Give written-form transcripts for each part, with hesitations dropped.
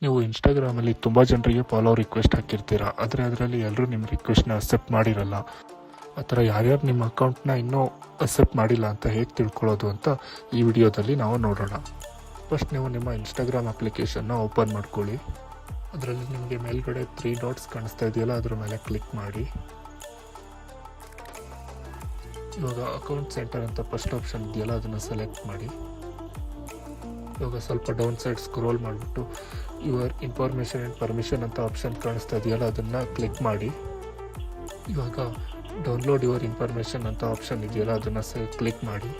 ನೀವು ಇನ್ಸ್ಟಾಗ್ರಾಮಲ್ಲಿ ತುಂಬ ಜನರಿಗೆ ಫಾಲೋ ರಿಕ್ವೆಸ್ಟ್ ಹಾಕಿರ್ತೀರ, ಆದರೆ ಅದರಲ್ಲಿ ಎಲ್ಲರೂ ನಿಮ್ಮ ರಿಕ್ವೆಸ್ಟ್ನ ಅಕ್ಸೆಪ್ಟ್ ಮಾಡಿರಲ್ಲ. ಆ ಥರ ಯಾರ್ಯಾರು ನಿಮ್ಮ ಅಕೌಂಟ್ನ ಇನ್ನೂ ಅಕ್ಸೆಪ್ಟ್ ಮಾಡಿಲ್ಲ ಅಂತ ಹೇಗೆ ತಿಳ್ಕೊಳ್ಳೋದು ಅಂತ ಈ ವಿಡಿಯೋದಲ್ಲಿ ನಾವು ನೋಡೋಣ. ಫಸ್ಟ್ ನೀವು ನಿಮ್ಮ ಇನ್ಸ್ಟಾಗ್ರಾಮ್ ಅಪ್ಲಿಕೇಶನ್ನ ಓಪನ್ ಮಾಡ್ಕೊಳ್ಳಿ. ಅದರಲ್ಲಿ ನಿಮಗೆ ಮೇಲ್ಗಡೆ 3 ಡಾಟ್ಸ್ ಕಾಣಿಸ್ತಾ ಇದೆಯಲ್ಲ, ಅದ್ರ ಮೇಲೆ ಕ್ಲಿಕ್ ಮಾಡಿ. ಇವಾಗ ಅಕೌಂಟ್ ಸೆಂಟರ್ ಅಂತ ಫಸ್ಟ್ ಆಪ್ಷನ್ ಇದೆಯಲ್ಲ, ಅದನ್ನು ಸೆಲೆಕ್ಟ್ ಮಾಡಿ. ಇವಾಗ ಸ್ವಲ್ಪ ಡೌನ್ ಸೈಡ್ ಸ್ಕ್ರೋಲ್ ಮಾಡಿಬಿಟ್ಟು ಯುವರ್ ಇನ್ಫಾರ್ಮೇಷನ್ ಆ್ಯಂಡ್ ಪರ್ಮಿಷನ್ ಅಂತ ಆಪ್ಷನ್ ಕಾಣಿಸ್ತಾ ಇದೆಯಲ್ಲ, ಅದನ್ನು ಕ್ಲಿಕ್ ಮಾಡಿ. ಇವಾಗ ಡೌನ್ಲೋಡ್ ಯುವರ್ ಇನ್ಫಾರ್ಮೇಷನ್ ಅಂತ ಆಪ್ಷನ್ ಇದೆಯಲ್ಲ, ಅದನ್ನು ಕ್ಲಿಕ್ ಮಾಡಿ.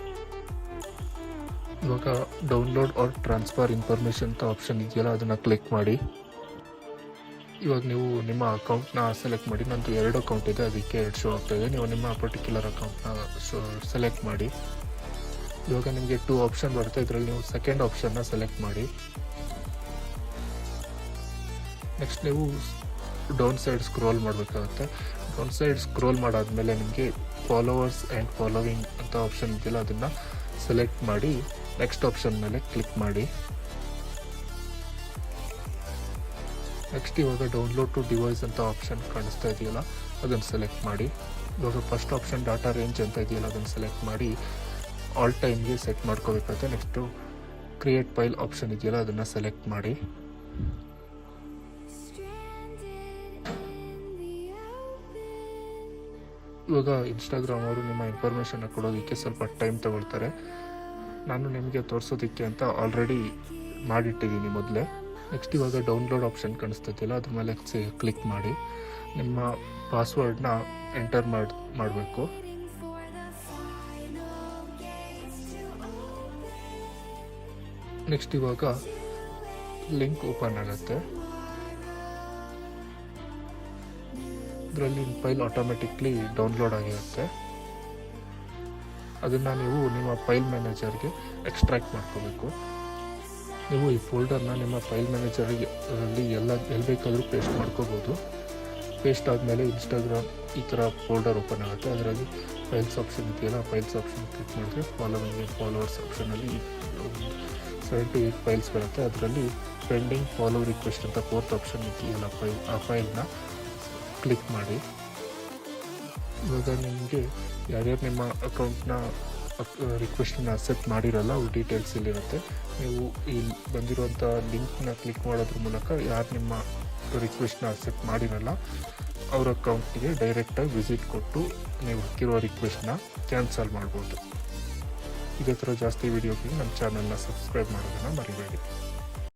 ಇವಾಗ ಡೌನ್ಲೋಡ್ ಆರ್ ಟ್ರಾನ್ಸ್ಫರ್ ಇನ್ಫಾರ್ಮೇಷನ್ ಅಂತ ಆಪ್ಷನ್ ಇದೆಯಲ್ಲ, ಅದನ್ನು ಕ್ಲಿಕ್ ಮಾಡಿ. ಇವಾಗ ನೀವು ನಿಮ್ಮ ಅಕೌಂಟ್ನ ಸೆಲೆಕ್ಟ್ ಮಾಡಿ. ನಂದು 2 ಅಕೌಂಟ್ ಇದೆ, ಅದಕ್ಕೆ 2 ಶೋ ಆಗ್ತಾಯಿದೆ. ನೀವು ನಿಮ್ಮ ಪರ್ಟಿಕ್ಯುಲರ್ ಅಕೌಂಟ್ನ ಸೆಲೆಕ್ಟ್ ಮಾಡಿ. ಇವಾಗ ನಿಮಗೆ 2 ಆಪ್ಷನ್ ಬರುತ್ತೆ, ಇದರಲ್ಲಿ ನೀವು ಸೆಕೆಂಡ್ ಆಪ್ಷನ್ನ ಸೆಲೆಕ್ಟ್ ಮಾಡಿ. ನೆಕ್ಸ್ಟ್ ನೀವು ಡೌನ್ ಸೈಡ್ ಸ್ಕ್ರೋಲ್ ಮಾಡಬೇಕಾಗುತ್ತೆ. ಡೌನ್ ಸೈಡ್ ಸ್ಕ್ರೋಲ್ ಮಾಡಾದಮೇಲೆ ನಿಮಗೆ ಫಾಲೋವರ್ಸ್ ಆ್ಯಂಡ್ ಫಾಲೋವಿಂಗ್ ಅಂತ ಆಪ್ಷನ್ ಇದೆಯಲ್ಲ, ಅದನ್ನು ಸೆಲೆಕ್ಟ್ ಮಾಡಿ ನೆಕ್ಸ್ಟ್ ಆಪ್ಷನ್ ಮೇಲೆ ಕ್ಲಿಕ್ ಮಾಡಿ. ನೆಕ್ಸ್ಟ್ ಇವಾಗ ಡೌನ್ಲೋಡ್ ಟು ಡಿವೈಸ್ ಅಂತ ಆಪ್ಷನ್ ಕಾಣಿಸ್ತಾ ಇದೆಯಲ್ಲ, ಅದನ್ನು ಸೆಲೆಕ್ಟ್ ಮಾಡಿ. ಇವಾಗ ಫಸ್ಟ್ ಆಪ್ಷನ್ ಡಾಟಾ ರೇಂಜ್ ಅಂತ ಇದೆಯಲ್ಲ, ಅದನ್ನು ಸೆಲೆಕ್ಟ್ ಮಾಡಿ ಆಲ್ ಟೈಮ್ಗೆ ಸೆಟ್ ಮಾಡ್ಕೋಬೇಕಾಗುತ್ತೆ. ನೆಕ್ಸ್ಟು ಕ್ರಿಯೇಟ್ ಫೈಲ್ ಆಪ್ಷನ್ ಇದೆಯಲ್ಲ, ಅದನ್ನು ಸೆಲೆಕ್ಟ್ ಮಾಡಿ. ಇವಾಗ ಇನ್ಸ್ಟಾಗ್ರಾಮ್ ಅವರು ನಿಮ್ಮ ಇನ್ಫಾರ್ಮೇಷನ್ನ ಕೊಡೋದಕ್ಕೆ ಸ್ವಲ್ಪ ಟೈಮ್ ತಗೊಳ್ತಾರೆ. ನಾನು ನಿಮಗೆ ತೋರಿಸೋದಕ್ಕೆ ಅಂತ ಆಲ್ರೆಡಿ ಮಾಡಿಟ್ಟಿದ್ದೀನಿ ಮೊದಲೇ. ನೆಕ್ಸ್ಟ್ ಇವಾಗ ಡೌನ್ಲೋಡ್ ಆಪ್ಷನ್ ಕಾಣಿಸ್ತಿದೆಯಲ್ಲ, ಅದ್ರ ಮೇಲೆ ಕ್ಲಿಕ್ ಮಾಡಿ. ನಿಮ್ಮ ಪಾಸ್ವರ್ಡ್ನ ಎಂಟರ್ ಮಾಡಬೇಕು. ನೆಕ್ಸ್ಟ್ ಇವಾಗ ಲಿಂಕ್ ಓಪನ್ ಆಗುತ್ತೆ. ಇದರಲ್ಲಿ ಫೈಲ್ ಆಟೋಮೆಟಿಕ್ಲಿ ಡೌನ್ಲೋಡ್ ಆಗಿರುತ್ತೆ. ಅದನ್ನು ನೀವು ನಿಮ್ಮ ಫೈಲ್ ಮ್ಯಾನೇಜರ್ಗೆ ಎಕ್ಸ್ಟ್ರಾಕ್ಟ್ ಮಾಡ್ಕೋಬೇಕು. ನೀವು ಈ ಫೋಲ್ಡರ್ನ ನಿಮ್ಮ ಫೈಲ್ ಮ್ಯಾನೇಜರಲ್ಲಿ ಎಲ್ಲಿ ಬೇಕಾದರೂ ಪೇಸ್ಟ್ ಮಾಡ್ಕೋಬೋದು. ಪೇಸ್ಟ್ ಆದಮೇಲೆ ಇನ್ಸ್ಟಾಗ್ರಾಮ್ ಈ ಥರ ಫೋಲ್ಡರ್ ಓಪನ್ ಆಗುತ್ತೆ. ಅದರಲ್ಲಿ ಫೈಲ್ಸ್ ಆಪ್ಷನ್ ಇದೆಯಲ್ಲ, ಫೈಲ್ಸ್ ಆಪ್ಷನ್ ಕ್ಲಿಕ್ ಮಾಡಿದ್ರೆ ಫಾಲೋವಿಂಗ್ ಆ್ಯಂಡ್ ಫಾಲೋವರ್ಸ್ ಆಪ್ಷನಲ್ಲಿ 7 to 8 ಫೈಲ್ಸ್ ಬರುತ್ತೆ. ಅದರಲ್ಲಿ ಪೆಂಡಿಂಗ್ ಫಾಲೋ ರಿಕ್ವೆಸ್ಟ್ ಅಂತ 4th ಆಪ್ಷನ್ ಇದೆಯಲ್ಲ, ಆ ಫೈಲ್ನ ಕ್ಲಿಕ್ ಮಾಡಿ. ಇವಾಗ ನಿಮಗೆ ಯಾರ್ಯಾರು ನಿಮ್ಮ ಅಕೌಂಟ್ನ ರಿಕ್ವೆಸ್ಟನ್ನ ಅಕ್ಸೆಪ್ಟ್ ಮಾಡಿರಲ್ಲ, ಅವ್ರ ಡೀಟೇಲ್ಸ್ ಇಲ್ಲಿರುತ್ತೆ. ನೀವು ಇಲ್ಲಿ ಬಂದಿರುವಂಥ ಲಿಂಕ್ನ ಕ್ಲಿಕ್ ಮಾಡೋದ್ರ ಮೂಲಕ ಯಾರು ನಿಮ್ಮ ರಿಕ್ವೆಸ್ಟ್ನ ಅಕ್ಸೆಪ್ಟ್ ಮಾಡಿರಲ್ಲ ಅವ್ರ ಅಕೌಂಟಿಗೆ ಡೈರೆಕ್ಟಾಗಿ ವಿಸಿಟ್ ಕೊಟ್ಟು ನೀವು ಹಾಕಿರೋ ರಿಕ್ವೆಸ್ಟ್ನ ಕ್ಯಾನ್ಸಲ್ ಮಾಡ್ಬೋದು. ಇದೇ ಥರ ಜಾಸ್ತಿ ವೀಡಿಯೋಗೆ ನಮ್ಮ ಚಾನಲ್ನ ಸಬ್ಸ್ಕ್ರೈಬ್ ಮಾಡೋದನ್ನು ಮರಿಬೇಡಿ.